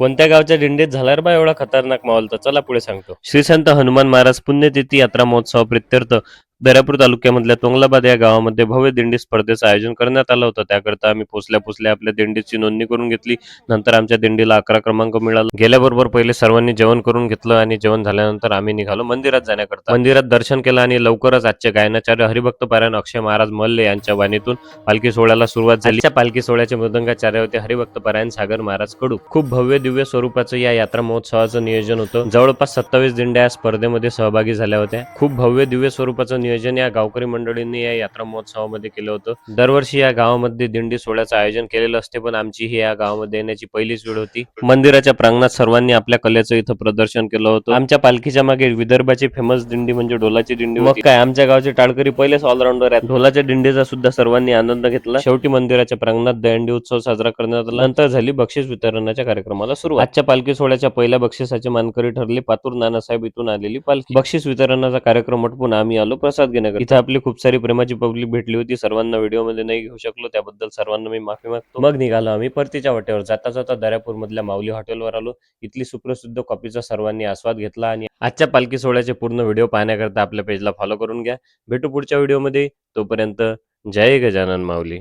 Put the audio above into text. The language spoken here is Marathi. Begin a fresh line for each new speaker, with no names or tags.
कोणत्या गावच्या दिंडीत झाला रे बा एवढा खतरनाक माहोल, तर चला पुढे सांगतो. श्री संत हनुमान महाराज पुण्यतिथी यात्रा महोत्सव प्रित्यर्थ दर्यापूर तालुक्यामधल्या तोंगलाबाद या गावामध्ये भव्य दिंडी स्पर्धेचं आयोजन करण्यात आलं होतं. त्याकरता आम्ही पोचल्या आपल्या दिंडीची नोंदणी करून घेतली. नंतर आमच्या दिंडीला 11 क्रमांक मिळाला. गेल्याबरोबर पहिले सर्वांनी जेवण करून घेतलं आणि जेवण झाल्यानंतर आम्ही निघालो मंदिरात जाण्याकरता. मंदिरात दर्शन केलं आणि लवकरच आजचे गायनाचार्य हरिभक्त पारायण अक्षय महाराज मल्ले यांच्या वाणीतून पालखी सोहळ्याला सुरुवात झाली. त्या पालखी सोहळ्याचे मृदंगाचार्य होते हरिभक्त पारायण सागर महाराज कडू. खूप भव्य दिव्य स्वरूपाचं या यात्रा महोत्सवाचं नियोजन होतं. जवळपास 27 दिंड्या या स्पर्धेमध्ये सहभागी झाल्या होत्या. खूप भव्य दिव्य स्वरूपाचं नियोजन या गावकरी मंडळींनी या यात्रा महोत्सवामध्ये केलं होतं. दरवर्षी या गावामध्ये दिंडी सोहळ्याचं आयोजन केलेलं असते, पण आमची ही या गावामध्ये येण्याची पहिलीच वेळ होती. मंदिराच्या प्रांगणात सर्वांनी आपल्या कलेचं इथं प्रदर्शन केलं होतं. आमच्या पालखीच्या मागे विदर्भाची फेमस दिंडी म्हणजे ढोलाची दिंडी होती. मग काय, आमच्या गावचे टाळकरी पहिलेच ऑलराऊंडर आहेत. ढोलाच्या दिंडीचा सुद्धा सर्वांनी आनंद घेतला. शेवटी मंदिराच्या प्रांगणात दहीहंडी उत्सव साजरा करण्यात आला. नंतर झाली बक्षीस वितरणाच्या कार्यक्रमाला सुरुवात. आजच्या पालखी सोहळ्याच्या पहिल्या बक्षिसाचे मानकरी ठरले पातूर नानासाहेब इथून आलेली पालखी. बक्षीस वितरणाचा कार्यक्रम आटपून आम्ही आलो प्रसाद घेण्याकरता. इथं आपली खूप सारी प्रेमाची पब्लिक भेटली होती. सर्वांना व्हिडिओमध्ये नाही घेऊ शकलो, त्याबद्दल सर्वांना मी माफी मागतो. मग निघालो आम्ही परतीच्या वाटेवर. जाता जाता दर्यापूर मधल्या माऊली हॉटेलवर आलो. इथली सुप्रसिद्ध कॉफीचा सर्वांनी आस्वाद घेतला. आणि आजच्या पालखी सोहळ्याचे पूर्ण व्हिडिओ पाहण्याकरता आपल्या पेजला फॉलो करून घ्या. भेटू पुढच्या व्हिडिओमध्ये. तोपर्यंत जय गजानन माऊली.